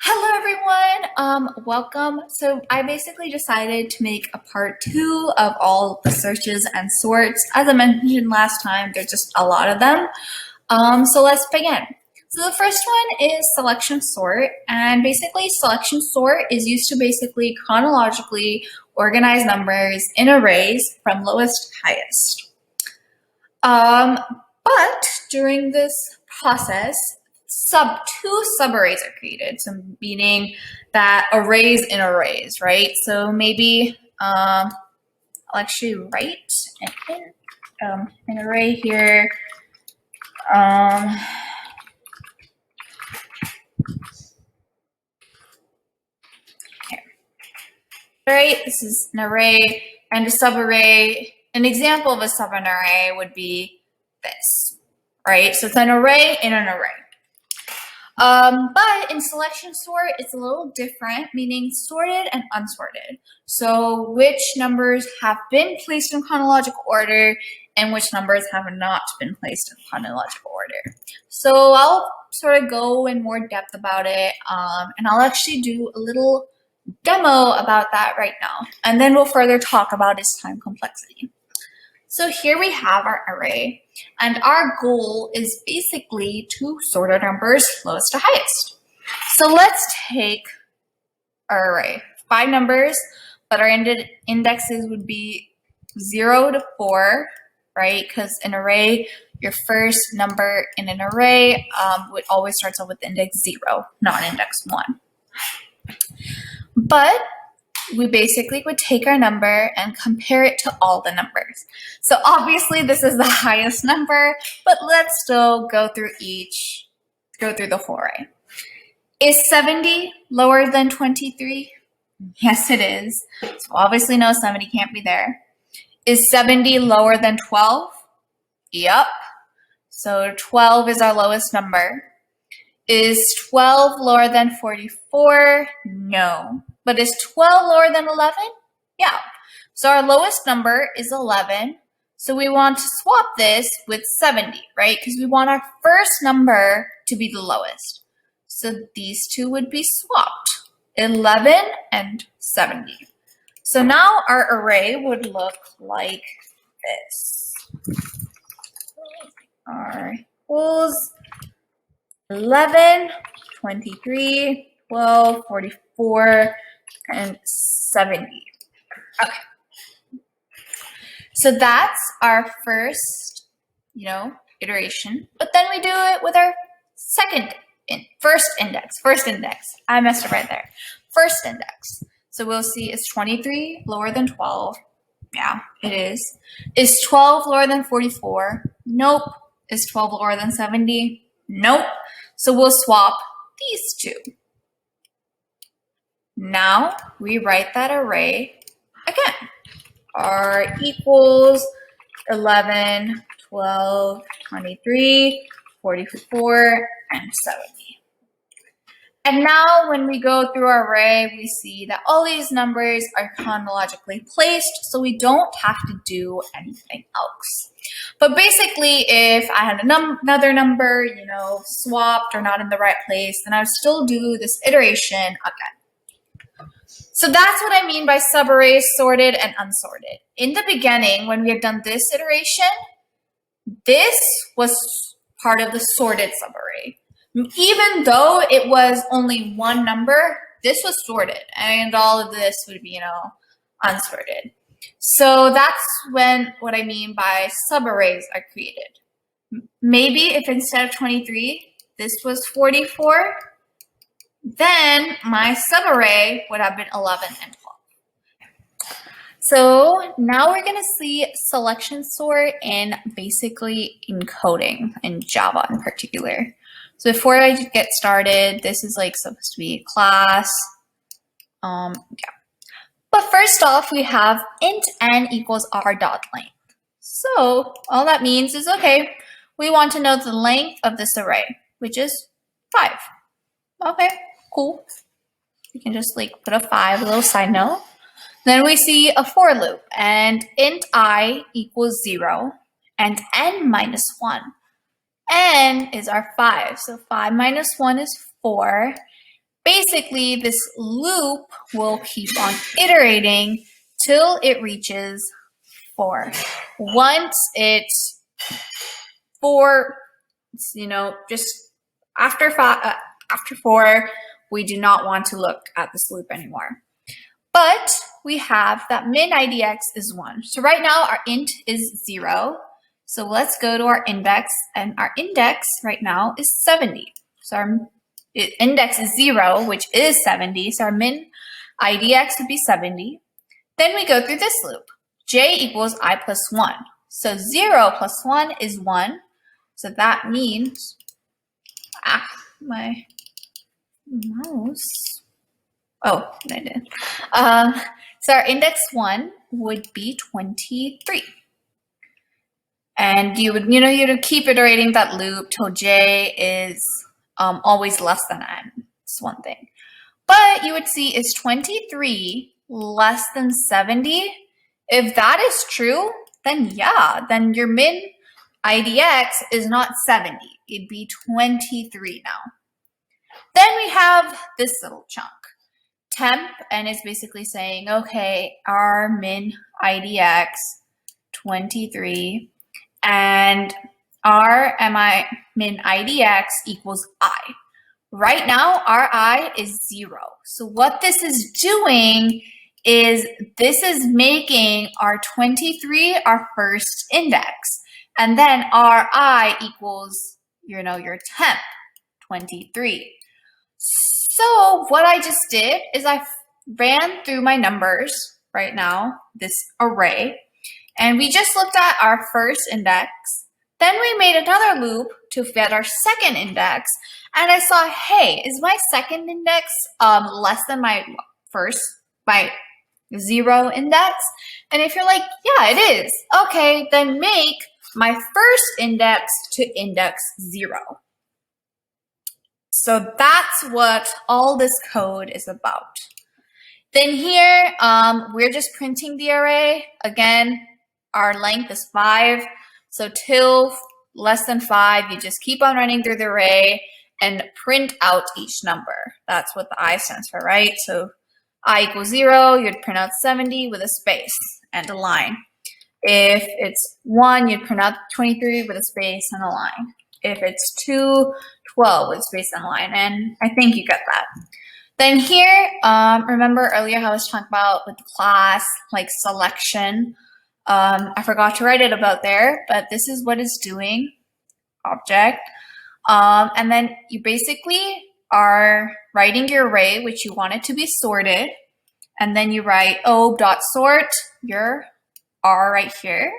Hello everyone, welcome. So I basically decided to make a part 2 of all the searches and sorts. As I mentioned last time, there's just a lot of them. So let's begin. So the first one is selection sort, and basically selection sort is used to basically chronologically organize numbers in arrays from lowest to highest. But during this process, two subarrays are created, so meaning that arrays in arrays, right? So maybe I'll actually write an array here. Here. Right, this is an array and a subarray. An example of a subarray would be this, right? So it's an array in an array. But in selection sort, it's a little different, meaning sorted and unsorted. So which numbers have been placed in chronological order and which numbers have not been placed in chronological order. So I'll sort of go in more depth about it, and I'll actually do a little demo about that right now. And then we'll further talk about its time complexity. So here we have our array, and our goal is basically to sort our numbers lowest to highest. So let's take our array, 5 numbers, but our indexes would be 0 to 4, right? Because an array, your first number in an array would always start off with index 0, not index 1. But we basically would take our number and compare it to all the numbers. So obviously this is the highest number, but let's still go through the whole array. Is 70 lower than 23? Yes, it is. So obviously no, 70 can't be there. Is 70 lower than 12? Yep. So 12 is our lowest number. Is 12 lower than 44? No. But is 12 lower than 11? Yeah. So our lowest number is 11. So we want to swap this with 70, right? Because we want our first number to be the lowest. So these two would be swapped, 11 and 70. So now our array would look like this. R equals 11, 23, 12, 44, and 70. Okay. So that's our first, iteration. But then we do it with our first index. I messed up right there. First index. So we'll see, is 23 lower than 12? Yeah, it is. Is 12 lower than 44? Nope. Is 12 lower than 70? Nope. So we'll swap these two. Now we write that array again. R equals 11, 12, 23, 44, and 70. And now when we go through our array, we see that all these numbers are chronologically placed, so we don't have to do anything else. But basically, if I had another number, swapped or not in the right place, then I would still do this iteration again. So that's what I mean by subarrays sorted and unsorted. In the beginning, when we had done this iteration, this was part of the sorted subarray. Even though it was only one number, this was sorted, and all of this would be, unsorted. So that's what I mean by subarrays are created. Maybe if instead of 23, this was 44, then my subarray would have been 11 and 12. So now we're going to see selection sort in basically encoding in Java in particular. So before I get started, this is supposed to be a class. Yeah. But first off, we have int n equals r.length. So all that means is, okay, we want to know the length of this array, which is 5. Okay, cool. We can just put a 5, a little side note. Then we see a for loop, and int I equals 0 and n minus 1. N is our 5, so 5 minus 1 is 4. basically this loop will keep on iterating till it reaches 4. Once it's 4, just after 4, we do not want to look at this loop anymore. But we have that min IDX is 1. So right now our int is 0. So let's go to our index, and our index right now is 70. So our index is 0, which is 70. So our min IDX would be 70. Then we go through this loop. J equals I plus 1. So 0 plus 1 is 1. So that means, my mouse. Oh, I did. So our index 1 would be 23. And you would keep iterating that loop till j is always less than n. It's one thing. But you would see, is 23 less than 70? If that is true, then yeah, then your min IDX is not 70. It'd be 23 now. Then we have this little chunk, temp, and it's basically saying, okay, our min IDX 23, and our min IDX equals I. Right now, our I is 0. So what this is doing is this is making our 23 our first index. And then our I equals, your temp, 23. So what I just did is I ran through my numbers right now, this array, and we just looked at our first index. Then we made another loop to get our second index, and I saw, hey, is my second index less than my 0 index? And if you're like, yeah, it is. Okay, then make my first index to index 0. So that's what all this code is about. Then here, we're just printing the array. Again, our length is 5. So till less than 5, you just keep on running through the array and print out each number. That's what the I stands for, right? So I equals 0, you'd print out 70 with a space and a line. If it's 1, you'd print out 23 with a space and a line. If it's 2, 12 with space and a line. And I think you get that. Then here, remember earlier how I was talking about with the class, like selection. I forgot to write it about there, but this is what it's doing, object. And then you basically are writing your array, which you want it to be sorted. And then you write o.sort your R right here.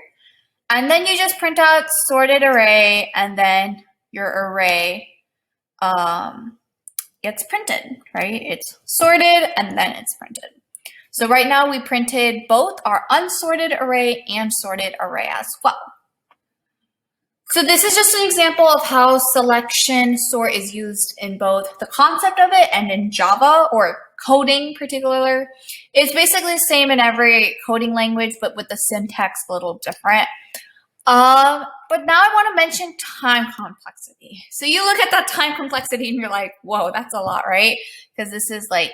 And then you just print out sorted array, and then your array gets printed, right? It's sorted and then it's printed. So right now we printed both our unsorted array and sorted array as well. So this is just an example of how selection sort is used in both the concept of it and in Java, or coding particular. It's basically the same in every coding language, but with the syntax a little different. But now I want to mention time complexity. So you look at that time complexity and you're like, whoa, that's a lot, right? Because this is like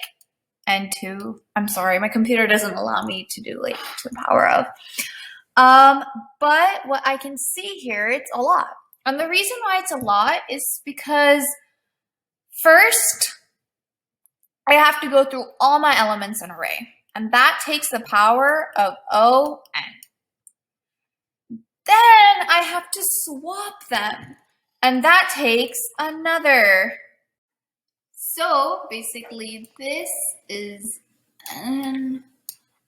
N2. I'm sorry, my computer doesn't allow me to do like to the power of. But what I can see here, it's a lot. And the reason why it's a lot is because first, I have to go through all my elements in an array. And that takes the power of O, N. Then I have to swap them. And that takes another. So basically this is N.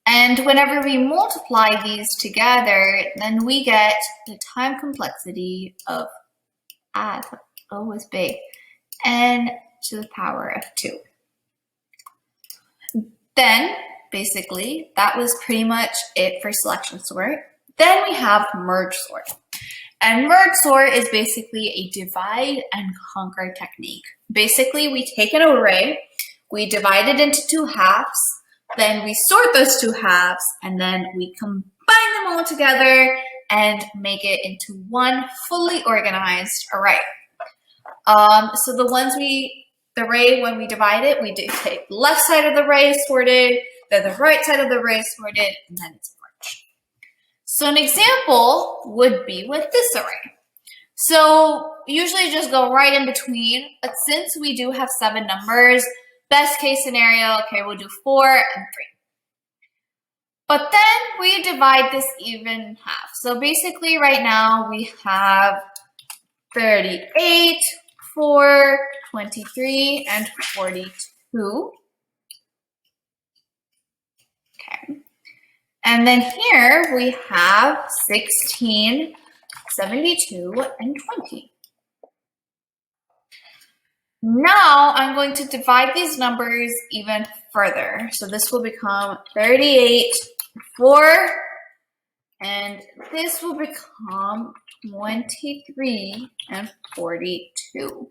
And whenever we multiply these together, then we get the time complexity of, O is big, N to the power of 2. Then, basically, that was pretty much it for selection sort. Then we have merge sort. And merge sort is basically a divide and conquer technique. Basically, we take an array, we divide it into 2 halves, then we sort those 2 halves, and then we combine them all together and make it into one fully organized array. So the the array, when we divide it, we do take the left side of the array sorted, then the right side of the array sorted, and then it's merged. So an example would be with this array. So usually just go right in between, but since we do have 7 numbers, best case scenario, okay, we'll do 4 and 3. But then we divide this even in half. So basically right now we have 38, 4, 23, and 42. Okay. And then here we have 16, 72, and 20. Now I'm going to divide these numbers even further. So this will become 38, 4, and this will become 23 and 42.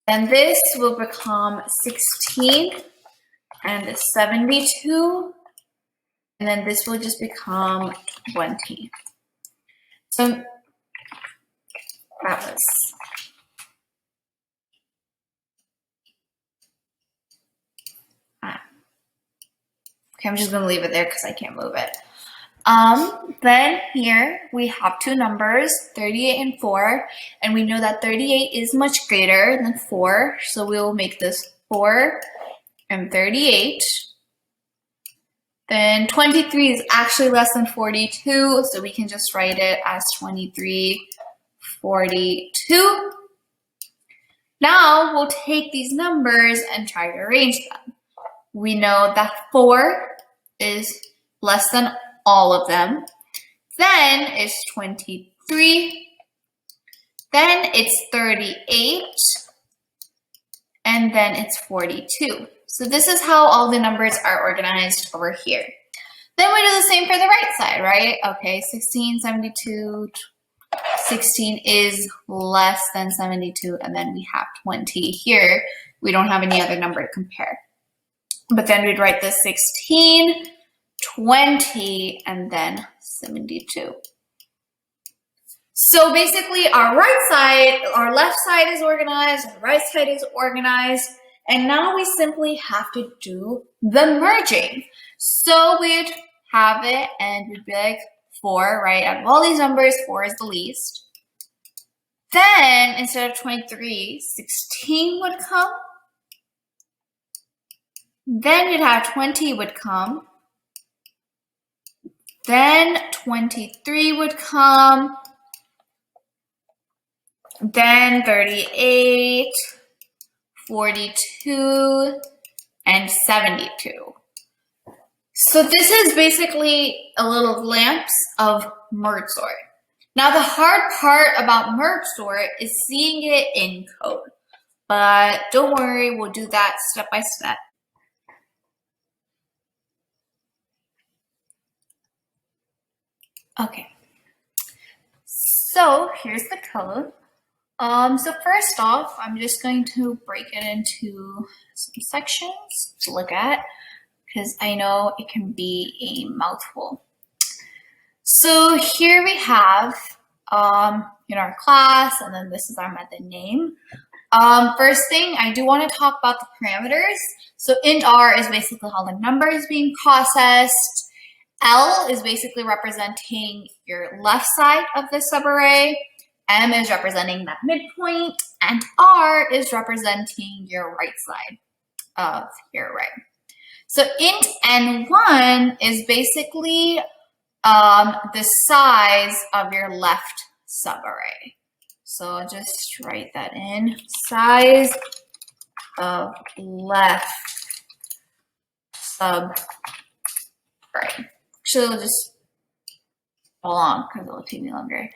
And this will become 16 and 72, and then this will just become 20. So that was okay, I'm just going to leave it there because I can't move it. Then here we have 2 numbers, 38 and 4, and we know that 38 is much greater than 4, so we will make this 4 and 38. Then 23 is actually less than 42, so we can just write it as 23, 42. Now we'll take these numbers and try to arrange them. We know that 4 is less than all of them. Then it's 23. Then it's 38. And then it's 42. So this is how all the numbers are organized over here. Then we do the same for the right side, right? Okay, 16, 72, 16 is less than 72, and then we have 20 here. We don't have any other number to compare. But then we'd write this 16, 20, and then 72. So basically our right side, our left side is organized, our right side is organized, and now we simply have to do the merging. So we'd have it and we'd be like 4, right? Out of all these numbers, 4 is the least. Then instead of 23, 16 would come. Then you'd have 20 would come. Then 23 would come. Then 38, 42, and 72. So this is basically a little glimpse of merge sort. Now the hard part about merge sort is seeing it in code. But don't worry, we'll do that step by step. Okay, so here's the code. So first off, I'm just going to break it into some sections to look at because I know it can be a mouthful. So here we have our class, and then this is our method name. First thing, I do want to talk about the parameters. So int r is basically how the number is being processed. L is basically representing your left side of the subarray. M is representing that midpoint, and R is representing your right side of your array. So int N1 is basically the size of your left subarray. So I'll just write that in, size of left subarray. Actually, I'll just hold on because it will take me longer.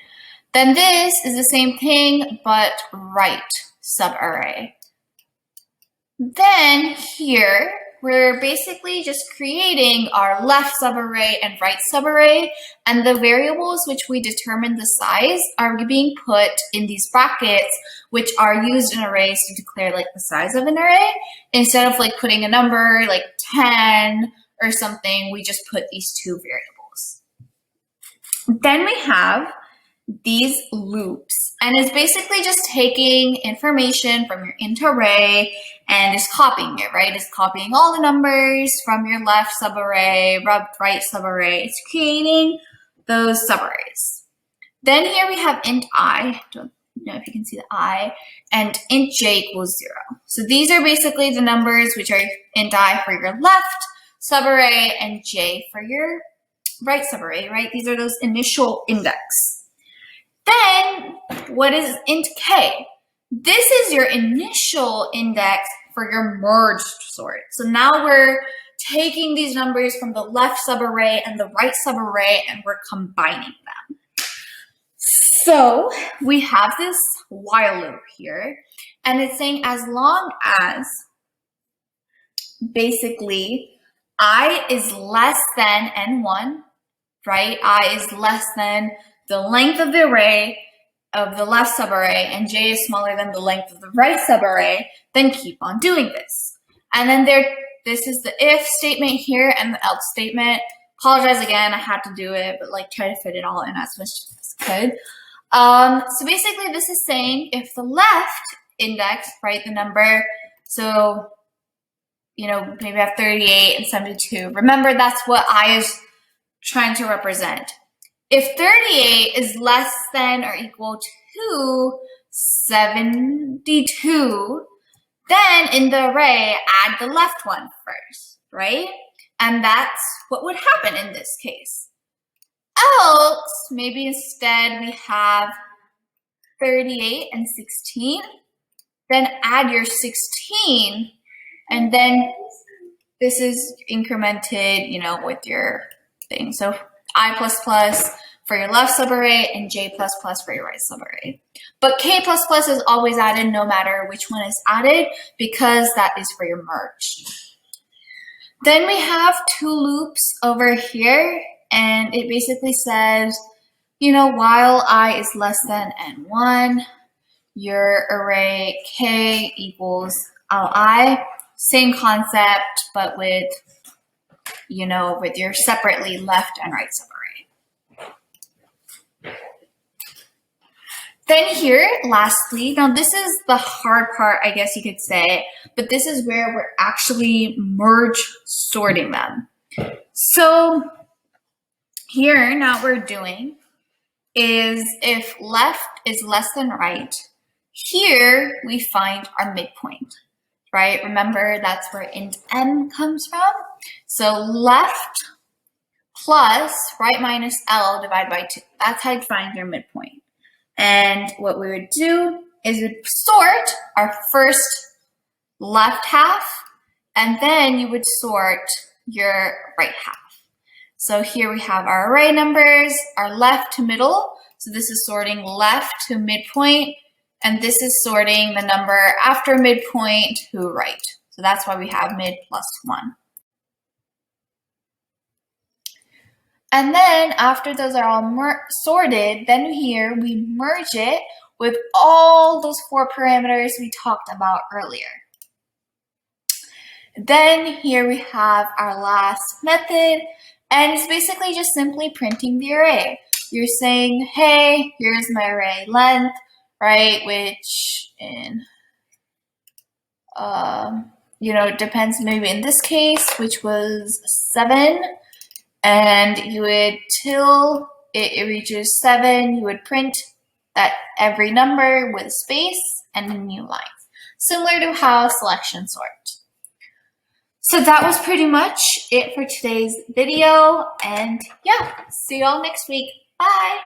Then this is the same thing, but right subarray. Then here, we're basically just creating our left subarray and right subarray, and the variables which we determine the size are being put in these brackets, which are used in arrays to declare like the size of an array. Instead of like putting a number like 10 or something, we just put these 2 variables. Then we have these loops, and it's basically just taking information from your int array and is copying it, right? It's copying all the numbers from your left subarray, right subarray. It's creating those subarrays. Then here we have int I, don't know if you can see the I, and int j equals 0. So these are basically the numbers which are int I for your left subarray and j for your right subarray, right? These are those initial index. Then what is int k? This is your initial index for your merged sort. So now we're taking these numbers from the left subarray and the right subarray and we're combining them. So we have this while loop here, and it's saying as long as basically I is less than n1, right? I is less than the length of the array of the left subarray and j is smaller than the length of the right subarray, then keep on doing this. And then this is the if statement here and the else statement. Apologize again, I had to do it, but like try to fit it all in as much as I could. So basically this is saying if the left index, right, the number, so, you know, maybe I have 38 and 72. Remember, that's what I is trying to represent. If 38 is less than or equal to 72, then in the array, add the left one first, right? And that's what would happen in this case. Else, maybe instead we have 38 and 16, then add your 16, and then this is incremented, you know, with your thing. So I++ for your left subarray and j++ for your right subarray. But k++ is always added no matter which one is added because that is for your merge. Then we have two loops over here, and it basically says, you know, while I is less than n1, your array k equals li. Same concept, but with, you know, with your separately left and right subarray. Then here, lastly, now this is the hard part, I guess you could say, but this is where we're actually merge sorting them. So here, now what we're doing is if left is less than right, here we find our midpoint, right? Remember, that's where int m comes from. So left plus right minus L divided by 2. That's how you find your midpoint. And what we would do is we'd sort our first left half, and then you would sort your right half. So here we have our array numbers, our left to middle. So this is sorting left to midpoint, and this is sorting the number after midpoint to right. So that's why we have mid plus 1. And then after those are all sorted, then here we merge it with all those 4 parameters we talked about earlier. Then here we have our last method, and it's basically just simply printing the array. You're saying, hey, here's my array length, right? Which in, you know, it depends maybe in this case, which was 7. And you would, till it reaches 7, you would print that every number with a space and a new line, similar to how selection sort. So that was pretty much it for today's video. And yeah, see y'all next week. Bye.